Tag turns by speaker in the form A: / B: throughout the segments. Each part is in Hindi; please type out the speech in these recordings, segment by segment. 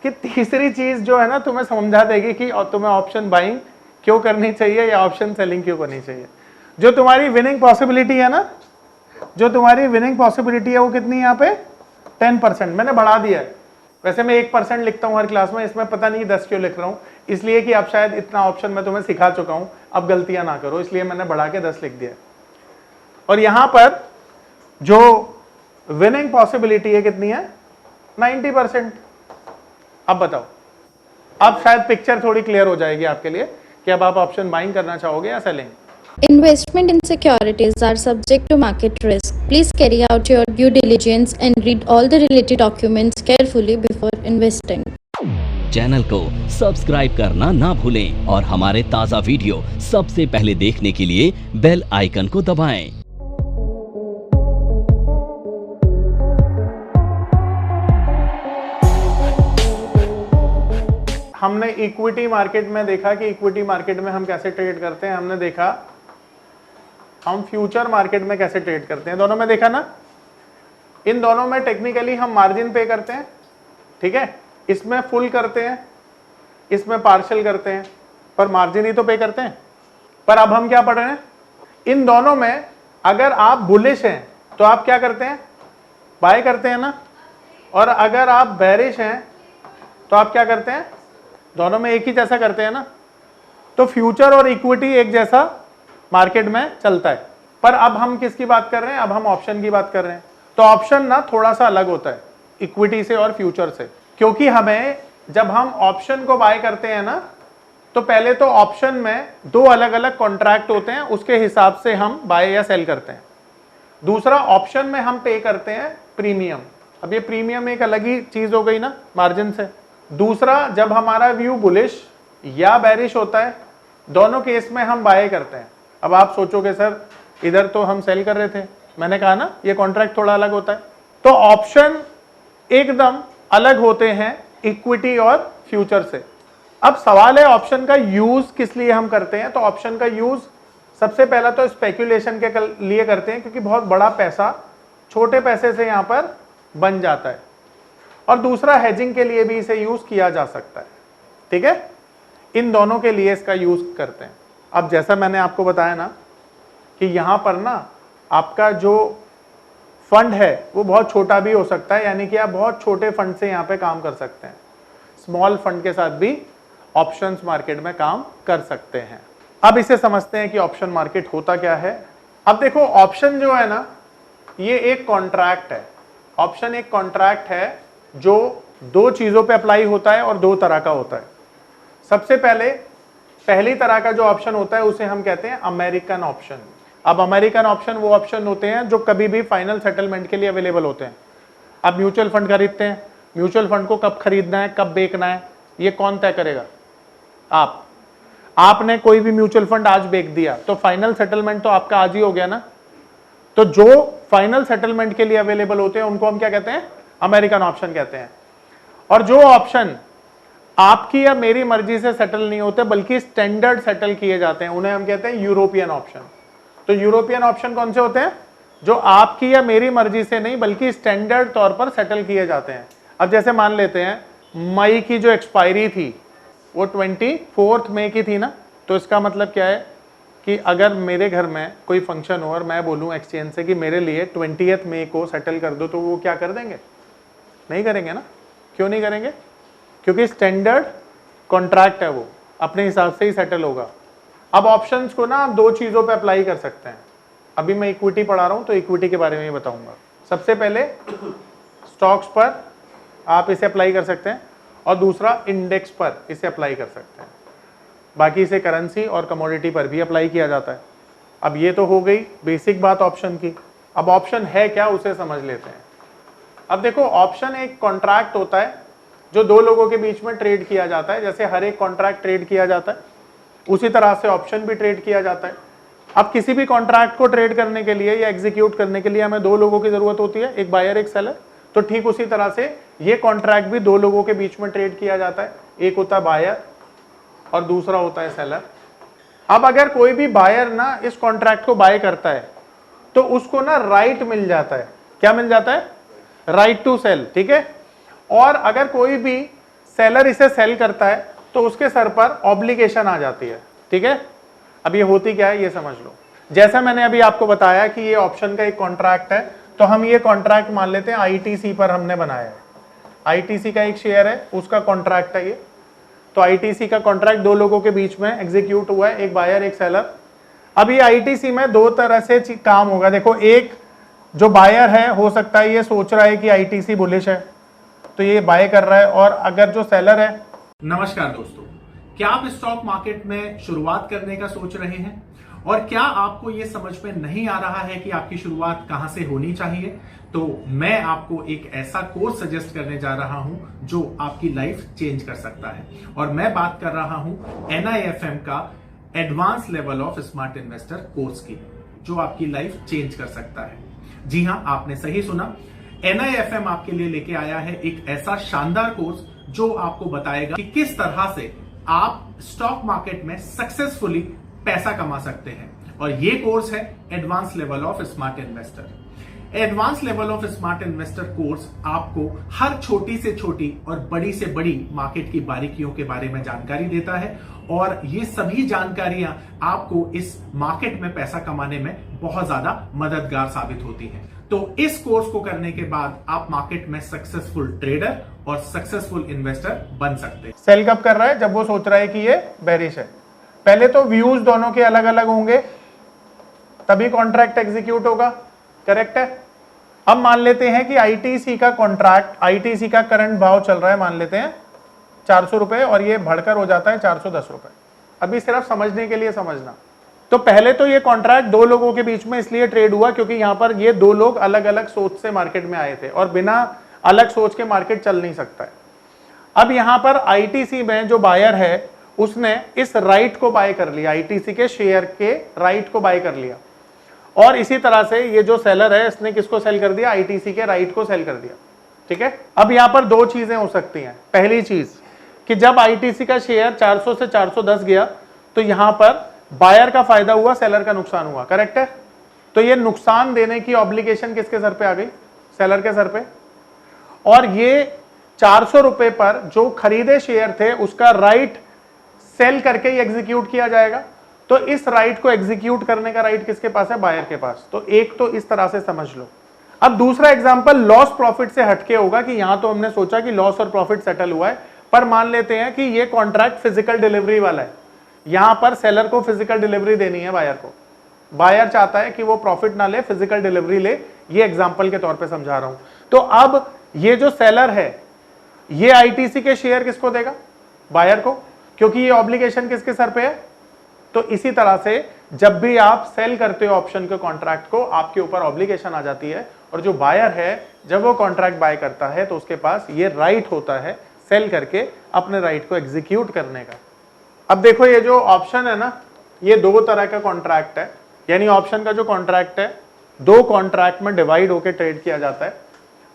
A: कि तीसरी चीज जो है ना तुम्हें समझा देगी कि तुम्हें ऑप्शन बाइंग क्यों करनी चाहिए या ऑप्शन सेलिंग क्यों करनी चाहिए। जो तुम्हारी विनिंग पॉसिबिलिटी है ना, जो तुम्हारी विनिंग पॉसिबिलिटी है वो कितनी है यहाँ पे 10%। मैंने बढ़ा दिया है, वैसे मैं 1% लिखता हूँ हर क्लास में, इसमें पता नहीं 10 क्यों लिख रहा हूँ, इसलिए कि अब शायद इतना ऑप्शन मैं तुम्हें सिखा चुका हूँ, अब गलतियां ना करो, इसलिए मैंने बढ़ा के 10 लिख दिया। और यहां पर जो विनिंग पॉसिबिलिटी है कितनी है 90%। अब बताओ, अब शायद पिक्चर थोड़ी क्लियर हो जाएगी आपके लिए कि अब आप ऑप्शन बाइंग करना चाहोगे या selling.
B: Investment in securities are subject to market risk. Please carry out your due diligence and read all the related documents carefully before investing.
C: Channel को सब्सक्राइब करना ना भूलें और हमारे ताज़ा वीडियो सबसे पहले देखने के लिए बेल आइकन को दबाएं।
A: हमने इक्विटी मार्केट में देखा कि इक्विटी मार्केट में हम कैसे ट्रेड करते हैं, हमने देखा हम फ्यूचर मार्केट में कैसे ट्रेड करते हैं, दोनों में देखा ना। इन दोनों में टेक्निकली हम मार्जिन पे करते हैं, ठीक है, इसमें फुल करते हैं, इसमें पार्शियल करते हैं, पर मार्जिन ही तो पे करते हैं। पर अब हम क्या पढ़ रहे हैं, इन दोनों में अगर आप बुलिश हैं तो आप क्या करते हैं, बाय करते हैं ना, और अगर आप बेरिश हैं तो आप क्या करते हैं, दोनों में एक ही जैसा करते हैं ना। तो फ्यूचर और इक्विटी एक जैसा मार्केट में चलता है। पर अब हम किसकी बात कर रहे हैं, अब हम ऑप्शन की बात कर रहे हैं। तो ऑप्शन ना थोड़ा सा अलग होता है इक्विटी से और फ्यूचर से, क्योंकि हमें जब हम ऑप्शन को बाय करते हैं ना, तो पहले तो ऑप्शन में दो अलग अलग कॉन्ट्रैक्ट होते हैं, उसके हिसाब से हम बाय या सेल करते हैं। दूसरा, ऑप्शन में हम पे करते हैं प्रीमियम। अब ये प्रीमियम एक अलग ही चीज हो गई ना मार्जिन से। दूसरा, जब हमारा व्यू बुलिश या बेरिश होता है, दोनों केस में हम बाय करते हैं। अब आप सोचोगे सर इधर तो हम सेल कर रहे थे, मैंने कहा ना ये कॉन्ट्रैक्ट थोड़ा अलग होता है। तो ऑप्शन एकदम अलग होते हैं इक्विटी और फ्यूचर से। अब सवाल है ऑप्शन का यूज किस लिए हम करते हैं। तो ऑप्शन का यूज सबसे पहला तो स्पेक्यूलेशन के लिए करते हैं, क्योंकि बहुत बड़ा पैसा छोटे पैसे से यहां पर बन जाता है। और दूसरा, हेजिंग के लिए भी इसे यूज किया जा सकता है, ठीक है। इन दोनों के लिए इसका यूज करते हैं। अब जैसा मैंने आपको बताया ना कि यहां पर ना आपका जो फंड है वो बहुत छोटा भी हो सकता है, यानी कि आप बहुत छोटे फंड से यहां पे काम कर सकते हैं। स्मॉल फंड के साथ भी ऑप्शंस मार्केट में काम कर सकते हैं। अब इसे समझते हैं कि ऑप्शन मार्केट होता क्या है। अब देखो, ऑप्शन जो है ना ये एक कॉन्ट्रैक्ट है। ऑप्शन एक कॉन्ट्रैक्ट है जो दो चीजों पे अप्लाई होता है और दो तरह का होता है। सबसे पहली तरह का जो ऑप्शन होता है उसे हम कहते हैं अमेरिकन ऑप्शन। अब अमेरिकन ऑप्शन वो ऑप्शन होते हैं जो कभी भी फाइनल सेटलमेंट के लिए अवेलेबल होते हैं। अब म्यूचुअल फंड खरीदते हैं, म्यूचुअल फंड को कब खरीदना है कब बेचना है ये कौन तय करेगा, आपने कोई भी म्यूचुअल फंड आज बेच दिया तो फाइनल सेटलमेंट तो आपका आज ही हो गया ना। तो जो फाइनल सेटलमेंट के लिए अवेलेबल होते हैं उनको हम क्या कहते हैं, अमेरिकन ऑप्शन कहते हैं। और जो ऑप्शन आपकी या मेरी मर्जी से सेटल नहीं होते बल्कि स्टैंडर्ड सेटल किए जाते हैं, उन्हें हम कहते हैं यूरोपियन ऑप्शन। तो यूरोपियन ऑप्शन कौन से होते हैं, जो आपकी या मेरी मर्जी से नहीं बल्कि स्टैंडर्ड तौर पर सेटल किए जाते हैं। अब जैसे मान लेते हैं मई की जो एक्सपायरी थी वो 24 मई की थी ना, तो इसका मतलब क्या है कि अगर मेरे घर में कोई फंक्शन हो और मैं बोलूं एक्सचेंज से कि मेरे लिए 20 मई को सेटल कर दो, तो वो क्या कर देंगे, नहीं करेंगे ना। क्यों नहीं करेंगे, क्योंकि स्टैंडर्ड कॉन्ट्रैक्ट है, वो अपने हिसाब से ही सेटल होगा। अब ऑप्शंस को ना आप दो चीजों पे अप्लाई कर सकते हैं। अभी मैं इक्विटी पढ़ा रहा हूं तो इक्विटी के बारे में ही बताऊंगा। सबसे पहले स्टॉक्स पर आप इसे अप्लाई कर सकते हैं और दूसरा इंडेक्स पर इसे अप्लाई कर सकते हैं। बाकी इसे करेंसी और कमोडिटी पर भी अप्लाई किया जाता है। अब ये तो हो गई बेसिक बात ऑप्शन की। अब ऑप्शन है क्या उसे समझ लेते हैं। अब देखो, ऑप्शन एक कॉन्ट्रैक्ट होता है जो दो लोगों के बीच में ट्रेड किया जाता है। जैसे हर एक कॉन्ट्रैक्ट ट्रेड किया जाता है उसी तरह से ऑप्शन भी ट्रेड किया जाता है। अब किसी भी कॉन्ट्रैक्ट को ट्रेड करने के लिए या एग्जीक्यूट करने के लिए हमें दो लोगों की जरूरत होती है, एक बायर एक सेलर। तो ठीक उसी तरह से ये कॉन्ट्रैक्ट भी दो लोगों के बीच में ट्रेड किया जाता है, एक होता है बायर और दूसरा होता है सेलर। अब अगर कोई भी बायर ना इस कॉन्ट्रैक्ट को बाय करता है तो उसको ना राइट मिल जाता है। क्या मिल जाता है, राइट टू सेल, ठीक है। और अगर कोई भी सेलर इसे सेल करता है तो उसके सर पर ऑब्लिगेशन आ जाती है। ठीक है, अब ये होती क्या है ये समझ लो। जैसा मैंने अभी आपको बताया कि ये ऑप्शन का एक कॉन्ट्रैक्ट है, तो हम ये कॉन्ट्रैक्ट मान लेते हैं आईटीसी पर हमने बनाया है। आईटीसी का एक शेयर है, उसका कॉन्ट्रैक्ट है ये। तो आईटीसी का कॉन्ट्रैक्ट दो लोगों के बीच में एग्जीक्यूट हुआ है, एक बायर एक सेलर। अब ये आईटीसी में दो तरह से काम होगा। देखो, एक जो बायर है हो सकता है ये सोच रहा है कि आईटीसी बुलिश है तो ये बाय कर रहा है, और अगर जो सेलर है।
D: नमस्कार दोस्तों, क्या आप स्टॉक मार्केट में शुरुआत करने का सोच रहे हैं और क्या आपको यह समझ में नहीं आ रहा है कि आपकी शुरुआत कहां से होनी चाहिए? तो मैं आपको एक ऐसा कोर्स सजेस्ट करने जा रहा हूं जो आपकी लाइफ चेंज कर सकता है, और मैं बात कर रहा हूं NIFM का advance level of smart investor course की, जो आपकी लाइफ चेंज कर सकता है। जी हां, आपने सही सुना, NIFM आपके लिए लेके आया है एक ऐसा शानदार कोर्स जो आपको बताएगा कि किस तरह से आप स्टॉक मार्केट में सक्सेसफुली पैसा कमा सकते हैं। और ये कोर्स है advance level of smart investor. Advance level of smart investor course आपको हर छोटी से छोटी और बड़ी से बड़ी मार्केट की बारीकियों के बारे में जानकारी देता है, और ये सभी जानकारियां आपको इस मार्केट में पैसा कमाने में बहुत ज्यादा मददगार साबित होती हैं। तो इस कोर्स को करने के बाद आप मार्केट में सक्सेसफुल ट्रेडर और सक्सेसफुल इन्वेस्टर बन सकते हैं।
A: सेल कब कर रहा है? जब वो सोच रहा है कि ये बेरिश है। पहले तो व्यूज दोनों के अलग अलग होंगे, तभी कॉन्ट्रैक्ट एग्जीक्यूट होगा। करेक्ट है। अब मान लेते हैं कि आईटीसी का कॉन्ट्रैक्ट, आईटीसी का करंट भाव चल रहा है, मान लेते हैं 400 रुपए, और ये बढ़कर हो जाता है 410 रुपए। अभी सिर्फ समझने के लिए समझना। तो पहले तो ये कॉन्ट्रैक्ट दो लोगों के बीच में इसलिए ट्रेड हुआ क्योंकि यहां पर ये दो लोग अलग अलग सोच से मार्केट में आए थे, और बिना अलग सोच के मार्केट चल नहीं सकता है। अब यहां पर आईटीसी में जो बायर है उसने इस राइट को बाय कर लिया, आईटीसी के शेयर के राइट को बाय कर लिया, और इसी तरह से ये जो सेलर है इसने किसको सेल कर दिया? आईटीसी के राइट को सेल कर दिया। ठीक है। अब यहां पर दो चीजें हो सकती हैं। पहली चीज कि जब आईटीसी का शेयर 400 से 410 गया तो यहां पर बायर का फायदा हुआ, सेलर का नुकसान हुआ। करेक्ट है। तो ये नुकसान देने की ऑब्लिगेशन किसके सर पे आ गई? सेलर के सर पे। और ये 400 रुपए पर जो खरीदे शेयर थे उसका राइट सेल करके ही एग्जीक्यूट किया जाएगा। तो इस राइट को एग्जीक्यूट करने का राइट किसके पास है? बायर के पास। तो एक तो इस तरह से समझ लो। अब दूसरा एग्जांपल लॉस प्रॉफिट से हटके होगा कि यहां तो हमने सोचा कि लॉस और प्रॉफिट सेटल हुआ है, पर मान लेते हैं कि ये कॉन्ट्रैक्ट फिजिकल डिलीवरी वाला है। यहां पर सेलर को फिजिकल डिलीवरी देनी है बायर को। बायर चाहता है कि वो प्रॉफिट ना ले, फिजिकल डिलीवरी ले। ये एग्जांपल के तौर पे समझा रहा हूं। तो अब ये जो सेलर है ये आईटीसी के शेयर किसको देगा? बायर को, क्योंकि ये ऑब्लिगेशन किसके सर पे है? तो इसी तरह से जब भी आप सेल करते हो ऑप्शन के कॉन्ट्रैक्ट को, आपके ऊपर ऑब्लिगेशन आ जाती है, और जो बायर है जब वो कॉन्ट्रैक्ट बाय करता है तो उसके पास ये राइट होता है सेल करके अपने राइट को एग्जीक्यूट करने का। अब देखो, ये जो ऑप्शन है ना, ये दो तरह का कॉन्ट्रैक्ट है। यानी ऑप्शन का जो कॉन्ट्रैक्ट है दो कॉन्ट्रैक्ट में डिवाइड होकर ट्रेड किया जाता है।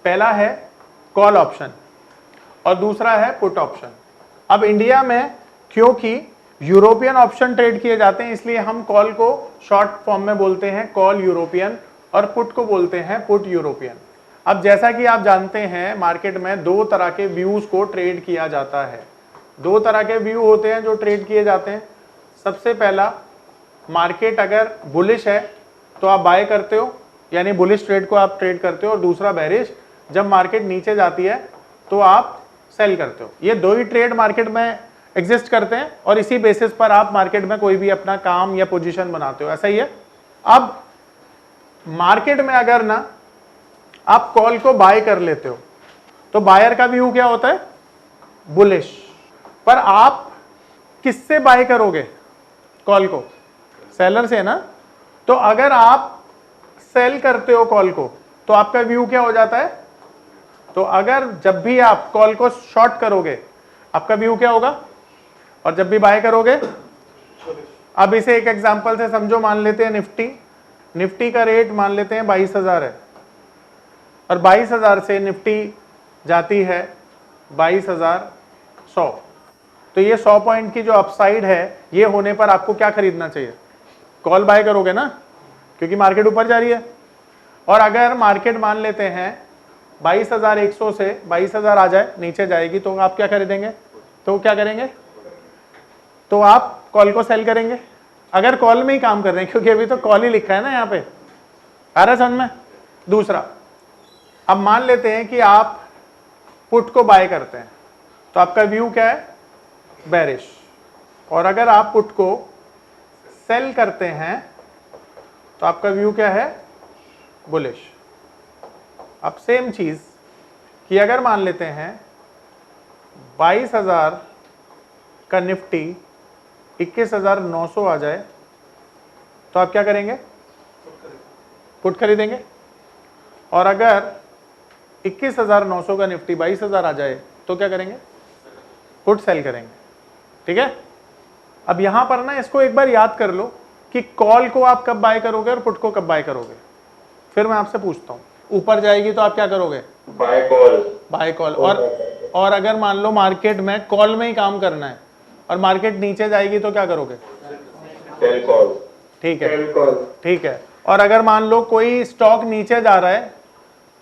A: पहला है कॉल ऑप्शन और दूसरा है पुट ऑप्शन। अब इंडिया में क्योंकि यूरोपियन ऑप्शन ट्रेड किए जाते हैं, इसलिए हम कॉल को शॉर्ट फॉर्म में बोलते हैं कॉल यूरोपियन, और पुट को बोलते हैं पुट यूरोपियन। अब जैसा कि आप जानते हैं मार्केट में दो तरह के व्यूज को ट्रेड किया जाता है। दो तरह के व्यू होते हैं जो ट्रेड किए जाते हैं। सबसे पहला, मार्केट अगर बुलिश है तो आप बाय करते हो, यानी बुलिश ट्रेड को आप ट्रेड करते हो, और दूसरा बेरिश, जब मार्केट नीचे जाती है तो आप सेल करते हो। ये दो ही ट्रेड मार्केट में एग्जिस्ट करते हैं, और इसी बेसिस पर आप मार्केट में कोई भी अपना काम या पोजीशन बनाते हो। ऐसा ही है। अब मार्केट में अगर ना आप कॉल को बाय कर लेते हो तो बायर का व्यू क्या होता है? बुलिश। पर आप किससे बाय करोगे कॉल को? सेलर से ना। तो अगर आप सेल करते हो कॉल को तो आपका व्यू क्या हो जाता है? तो अगर जब भी आप कॉल को शॉर्ट करोगे आपका व्यू क्या होगा, और जब भी बाय करोगे? अब इसे एक एग्जांपल से समझो। मान लेते हैं निफ्टी का रेट मान लेते हैं 22,000 है, और 22,000 से निफ्टी जाती है 22,100। तो ये 100 पॉइंट की जो अपसाइड है, ये होने पर आपको क्या खरीदना चाहिए? कॉल बाय करोगे ना, क्योंकि मार्केट ऊपर जा रही है। और अगर मार्केट मान लेते हैं 22,100 से 22,000 आ जाए, नीचे जाएगी तो आप क्या खरीदेंगे? तो क्या करेंगे? तो आप कॉल को सेल करेंगे, अगर कॉल में ही काम कर रहे हैं, क्योंकि अभी तो कॉल ही लिखा है ना यहाँ पे। आ रहा समझ में? दूसरा, अब मान लेते हैं कि आप पुट को बाय करते हैं, तो आपका व्यू क्या है? बेरिश। और अगर आप पुट को सेल करते हैं तो आपका व्यू क्या है? बुलिश। अब सेम चीज कि अगर मान लेते हैं 22,000 का निफ्टी 21,900 आ जाए तो आप क्या करेंगे? पुट खरीदेंगे। और अगर 21,900 का निफ्टी 22,000 आ जाए तो क्या करेंगे? पुट सेल करेंगे। ठीक है, अब यहां पर ना इसको एक बार याद कर लो कि कॉल को आप कब बाय करोगे और पुट को कब बाय करोगे। फिर मैं आपसे पूछता हूं, ऊपर जाएगी तो आप क्या करोगे?
E: Buy call.
A: Buy call. और अगर मान लो मार्केट में कॉल में ही काम करना है और मार्केट नीचे जाएगी तो क्या करोगे?
E: Sell call.
A: ठीक है,
E: सेल कॉल।
A: ठीक है। और अगर मान लो कोई स्टॉक नीचे जा रहा है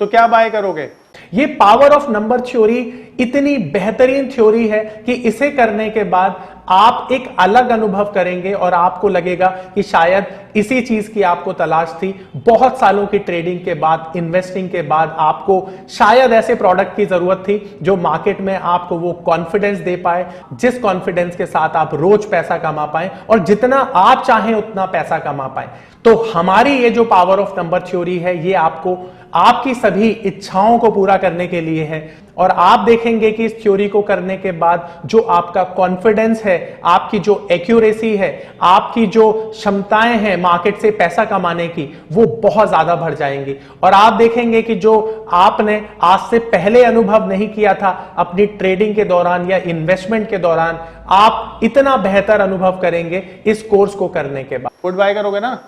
A: तो क्या बाय करोगे?
D: ये पावर ऑफ नंबर थ्योरी इतनी बेहतरीन थ्योरी है कि इसे करने के बाद आप एक अलग अनुभव करेंगे और आपको लगेगा कि शायद इसी चीज की आपको तलाश थी। बहुत सालों की ट्रेडिंग के बाद, इन्वेस्टिंग के बाद आपको शायद ऐसे प्रोडक्ट की जरूरत थी जो मार्केट में आपको वो कॉन्फिडेंस दे पाए, जिस कॉन्फिडेंस के साथ आप रोज पैसा कमा पाए और जितना आप चाहें उतना पैसा कमा पाए। तो हमारी ये जो पावर ऑफ नंबर थ्योरी है, ये आपको आपकी सभी इच्छाओं को पूरा करने के लिए है। और आप देखेंगे कि इस थ्योरी को करने के बाद जो आपका कॉन्फिडेंस है, आपकी जो एक्यूरेसी है, आपकी जो क्षमताएं हैं मार्केट से पैसा कमाने की, वो बहुत ज्यादा बढ़ जाएंगी। और आप देखेंगे कि जो आपने आज से पहले अनुभव नहीं किया था अपनी ट्रेडिंग के दौरान या इन्वेस्टमेंट के दौरान, आप इतना बेहतर अनुभव करेंगे इस कोर्स को करने के बाद।
A: पुट बाय करोगे ना?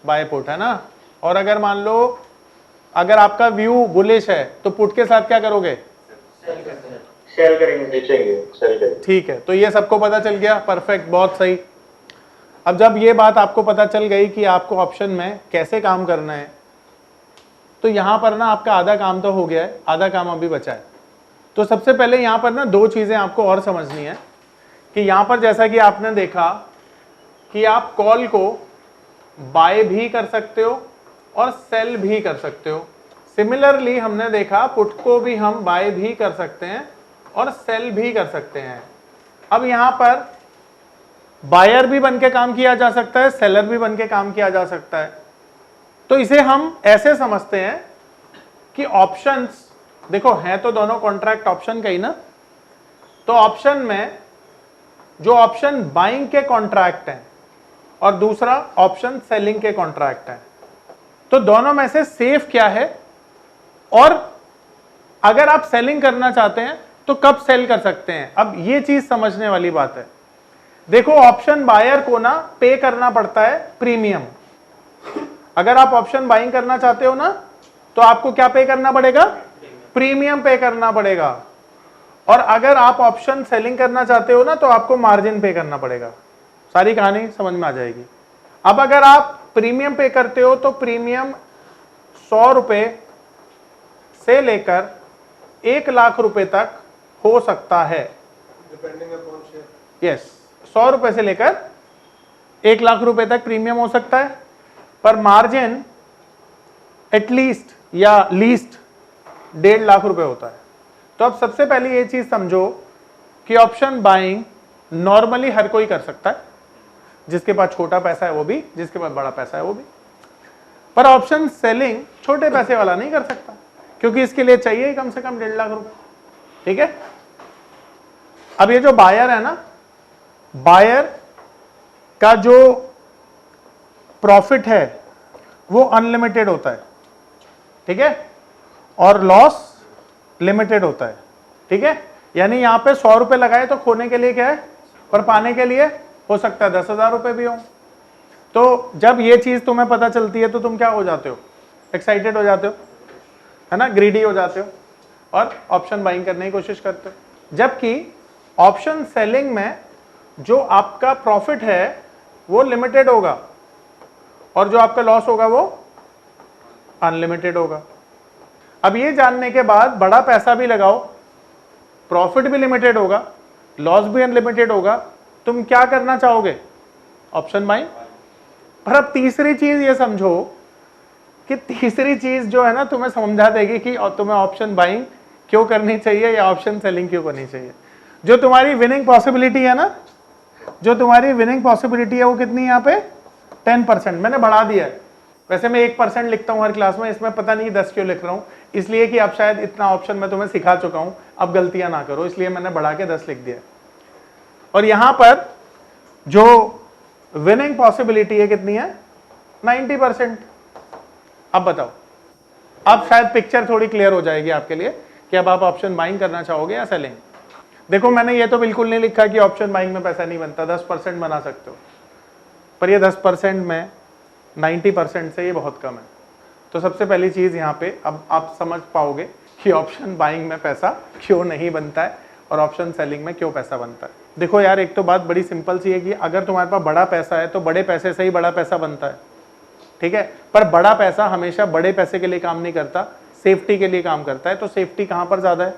A: बाय पुट है ना। और अगर मान लो अगर आपका व्यू बुलिश है तो पुट के साथ क्या करोगे?
E: सेल करेंगे, बेचेंगे, सेल करेंगे।
A: ठीक है, तो ये सबको पता चल गया। परफेक्ट, बहुत सही। अब जब ये बात आपको पता चल गई कि आपको ऑप्शन में कैसे काम करना है, तो यहां पर ना आपका आधा काम तो हो गया है, आधा काम अभी बचा है। तो सबसे पहले यहां पर ना दो चीजें आपको और समझनी है कि यहां पर जैसा कि आपने देखा कि आप कॉल को बाय भी कर सकते हो और सेल भी कर सकते हो। सिमिलरली हमने देखा पुट को भी हम बाय भी कर सकते हैं और सेल भी कर सकते हैं। अब यहां पर बायर भी बन के काम किया जा सकता है, सेलर भी बन के काम किया जा सकता है। तो इसे हम ऐसे समझते हैं कि ऑप्शंस, देखो हैं तो दोनों कॉन्ट्रैक्ट ऑप्शन का ही ना, तो ऑप्शन में जो ऑप्शन बाइंग के कॉन्ट्रैक्ट हैं और दूसरा ऑप्शन सेलिंग के कॉन्ट्रैक्ट हैं, तो दोनों में से सेफ क्या है? और अगर आप सेलिंग करना चाहते हैं तो कब सेल कर सकते हैं? अब ये चीज समझने वाली बात है। देखो, ऑप्शन बायर को ना पे करना पड़ता है प्रीमियम। अगर आप ऑप्शन बाइंग करना चाहते हो ना तो आपको क्या पे करना पड़ेगा? प्रीमियम पे करना पड़ेगा। और अगर आप ऑप्शन सेलिंग करना चाहते हो ना तो आपको मार्जिन पे करना पड़ेगा। सारी कहानी समझ में आ जाएगी। अब अगर आप प्रीमियम पे करते हो तो प्रीमियम 100 रुपए से लेकर 1 लाख रुपए तक हो सकता है। यस, 100 रुपए से लेकर 1 लाख रुपए तक प्रीमियम हो सकता है, पर मार्जिन एटलीस्ट या लीस्ट 1.5 लाख रुपए होता है। तो अब सबसे पहले ये चीज समझो कि ऑप्शन बाइंग नॉर्मली हर कोई कर सकता है, जिसके पास छोटा पैसा है वो भी, जिसके पास बड़ा पैसा है वो भी। पर ऑप्शन सेलिंग छोटे पैसे वाला नहीं कर सकता, क्योंकि इसके लिए चाहिए कम से कम 1.5 लाख रुपए। ठीक है, अब ये जो बायर है ना, बायर का जो प्रॉफिट है वो अनलिमिटेड होता है। ठीक है, और लॉस लिमिटेड होता है। ठीक है, यानी यहां पे 100 रुपए लगाए तो खोने के लिए क्या है, पर पाने के लिए हो सकता है 10,000 रुपए भी हो। तो जब ये चीज तुम्हें पता चलती है तो तुम क्या हो जाते हो? एक्साइटेड हो जाते हो, है ना, ग्रीडी हो जाते हो और ऑप्शन बाइंग करने की कोशिश करते हो। जबकि ऑप्शन सेलिंग में जो आपका प्रॉफिट है वो लिमिटेड होगा और जो आपका लॉस होगा वो अनलिमिटेड होगा। अब ये जानने के बाद बड़ा पैसा भी लगाओ, प्रॉफिट भी लिमिटेड होगा, लॉस भी अनलिमिटेड होगा, तुम क्या करना चाहोगे? Option buying. पर अब तीसरी चीज ये समझो कि तीसरी चीज जो है ना तुम्हें समझा देगी कि तुम्हें ऑप्शन बाइंग क्यों करनी चाहिए या ऑप्शन सेलिंग क्यों करनी चाहिए। जो तुम्हारी विनिंग पॉसिबिलिटी है ना, जो तुम्हारी विनिंग पॉसिबिलिटी है वो कितनी है यहाँ पे? 10%। मैंने बढ़ा दिया है, वैसे मैं 1% लिखता हूँ हर क्लास में, इसमें पता नहीं 10 क्यों लिख रहा हूँ, इसलिए कि अब शायद इतना ऑप्शन मैं तुम्हें सिखा चुका हूँ, अब गलतियां ना करो, इसलिए मैंने बढ़ा के 10 लिख दिया। और यहां पर जो विनिंग पॉसिबिलिटी है कितनी है? 90%। अब बताओ, अब शायद पिक्चर थोड़ी क्लियर हो जाएगी आपके लिए कि अब आप ऑप्शन बाइंग करना चाहोगे या सेलिंग। देखो मैंने ये तो बिल्कुल नहीं लिखा कि ऑप्शन बाइंग में पैसा नहीं बनता, 10% बना सकते हो, पर ये 10% में 90% से ये बहुत कम है। तो सबसे पहली चीज यहाँ पे अब आप समझ पाओगे कि ऑप्शन बाइंग में पैसा क्यों नहीं बनता है और ऑप्शन सेलिंग में क्यों पैसा बनता है। देखो यार, एक तो बात बड़ी सिंपल सी है कि अगर तुम्हारे पास बड़ा पैसा है तो बड़े पैसे से ही बड़ा पैसा बनता है, ठीक है, पर बड़ा पैसा हमेशा बड़े पैसे के लिए काम नहीं करता, सेफ्टी के लिए काम करता है। तो सेफ्टी कहां पर ज्यादा है?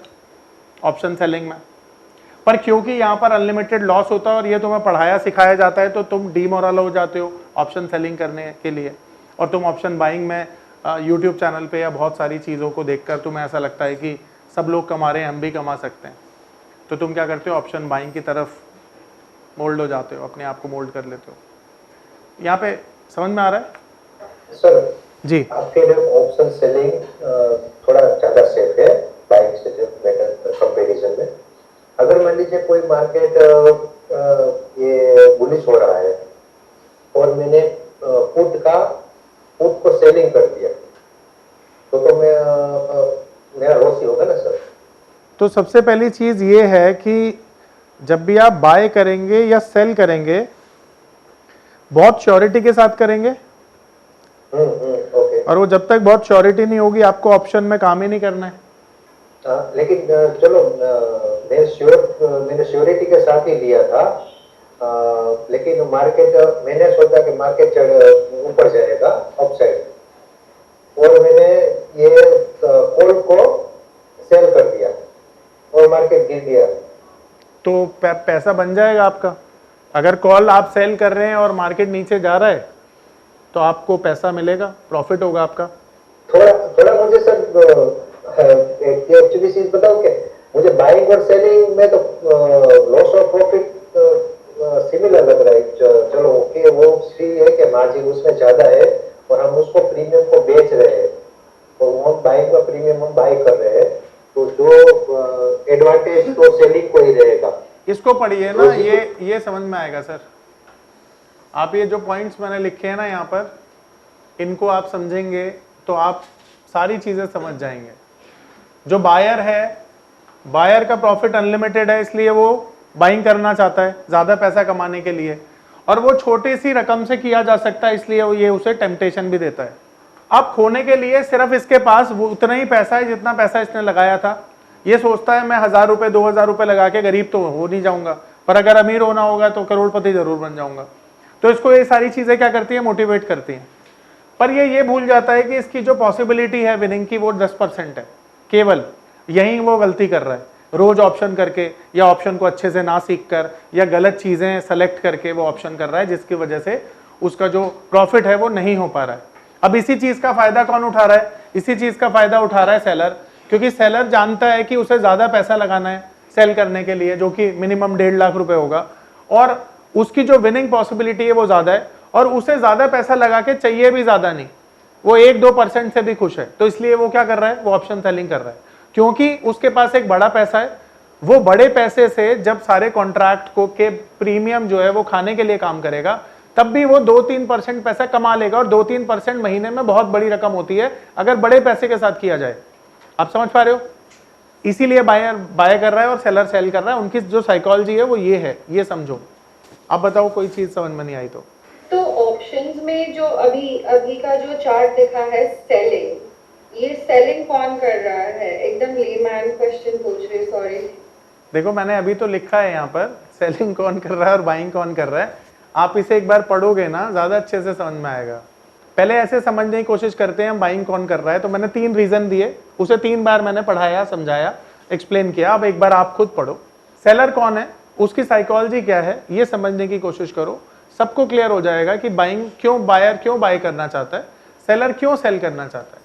A: ऑप्शन सेलिंग में। पर क्योंकि यहां पर अनलिमिटेड लॉस होता है और ये तुम्हें पढ़ाया सिखाया जाता है तो तुम डीमोरल हो जाते हो ऑप्शन सेलिंग करने के लिए, और तुम ऑप्शन बाइंग में यूट्यूब चैनल पे या बहुत सारी चीज़ों को देखकर तुम्हें ऐसा लगता है कि सब लोग कमा रहे हैं, हम भी कमा सकते हैं, तो तुम क्या करते हो? ऑप्शन बाइंग की तरफ मोल्ड हो जाते हो, अपने आप को मोल्ड कर लेते हो। यहाँ पे समझ में आ रहा है
E: सर?
A: जी,
E: आपके लिए ऑप्शन सेलिंग थोड़ा ज्यादा सेफ है बाइंग से कंपेरिजन में। अगर मान लीजिए कोई मार्केट ये बुलिश हो रहा है और मैंने पुट को सेलिंग कर दिया तो मेरा लॉस ही होगा ना सर?
A: तो सबसे पहली चीज ये है कि जब भी आप बाय करेंगे या सेल करेंगे बहुत श्योरिटी के साथ करेंगे।
E: ओके।
A: और वो जब तक बहुत श्योरिटी नहीं होगी आपको ऑप्शन में काम ही नहीं करना है।
E: लेकिन चलो मैंने श्योरिटी के साथ ही लिया था, लेकिन मार्केट मैंने सोचा कि मार्केट ऊपर जाएगा अपसाइड, और मैंने ये कॉल को सेल कर दिया और मार्केट गिर गया,
A: तो पैसा बन जाएगा आपका। अगर कॉल आप सेल कर रहे हैं और मार्केट नीचे जा रहा है तो आपको पैसा मिलेगा, प्रॉफिट होगा आपका।
E: थोड़ा मुझे सर एक्चुअली चीज बताओ क्या, मुझे बाइंग और सेलिंग में तो लॉस और प्रॉफिट सिमिलर लग रहा है। चलो ओके, वो सी है कि मार्जिन उसमें ज्यादा है और हम उसको प्रीमियम को बेच रहे हैं और हम बाइंग का प्रीमियम हम बाई कर रहे हैं, तो जो एडवांटेज तो सेलिंग को ही रहेगा।
A: इसको पढ़िए ना, ये समझ में आएगा सर। आप ये जो पॉइंट्स मैंने लिखे हैं ना यहाँ पर, इनको आप समझेंगे तो आप सारी चीजें समझ जाएंगे। जो बायर है, बायर का प्रॉफिट अनलिमिटेड है, इसलिए वो बाइंग करना चाहता है ज्यादा पैसा कमाने के लिए, और वो छोटी सी रकम से किया जा सकता है, इसलिए वो ये उसे टेम्पटेशन भी देता है। अब खोने के लिए सिर्फ इसके पास वो उतना ही पैसा है जितना पैसा इसने लगाया था। ये सोचता है मैं 1000 रुपए 2000 रुपए लगा के गरीब तो हो नहीं जाऊंगा, पर अगर अमीर होना होगा तो करोड़पति जरूर बन जाऊंगा। तो इसको ये सारी चीजें क्या करती है? मोटिवेट करती हैं। पर ये भूल जाता है कि इसकी जो पॉसिबिलिटी है विनिंग की वो 10% है केवल। यही वो गलती कर रहा है, रोज ऑप्शन करके या ऑप्शन को अच्छे से ना सीख कर या गलत चीजें सेलेक्ट करके वो ऑप्शन कर रहा है, जिसकी वजह से उसका जो प्रॉफिट है वो नहीं हो पा रहा है। अब इसी चीज का फायदा कौन उठा रहा है? इसी चीज का फायदा उठा रहा है सेलर, क्योंकि सेलर जानता है कि उसे ज्यादा पैसा लगाना है सेल करने के लिए, जो कि मिनिमम 1.5 लाख रुपए होगा, और उसकी जो विनिंग पॉसिबिलिटी है वो ज्यादा है, और उसे ज्यादा पैसा लगा के चाहिए भी ज्यादा नहीं, वो 1-2% से भी खुश है। तो इसलिए वो क्या कर रहा है? वो ऑप्शन सेलिंग कर रहा है, क्योंकि उसके पास एक बड़ा पैसा है। वो बड़े पैसे से जब सारे कॉन्ट्रैक्ट को के प्रीमियम जो है वो खाने के लिए काम करेगा, तब भी वो 2-3% पैसा कमा लेगा, और 2-3% महीने में बहुत बड़ी रकम होती है अगर बड़े पैसे के साथ किया जाए। आप समझ पा रहे हो? इसीलिए बायर बाय कर रहा है और सेलर सेल कर रहा है। उनकी जो साइकोलॉजी है वो ये है, ये समझो। आप बताओ कोई चीज समझ में नहीं आई तो
F: ऑप्शंस में जो अभी का जो चार्ट दिखा है सेलिंग, ये सेलिंग कौन कर रहा है? एकदम लेमैन क्वेश्चन पूछ रही, सॉरी।
A: देखो मैंने अभी तो लिखा है यहाँ पर सेलिंग कौन कर रहा है और बाइंग कौन कर रहा है। आप इसे एक बार पढ़ोगे ना ज्यादा अच्छे से समझ में आएगा। पहले ऐसे समझने की कोशिश करते हैं हम बाइंग कौन कर रहा है, तो मैंने 3 रीजन दिए। उसे 3 बार मैंने पढ़ाया, समझाया, एक्सप्लेन किया, अब एक बार आप खुद पढ़ो। सेलर कौन है, उसकी साइकोलॉजी क्या है, ये समझने की कोशिश करो। सबको क्लियर हो जाएगा कि बायर क्यों बाय करना चाहता है, सेलर क्यों सेल करना चाहता है।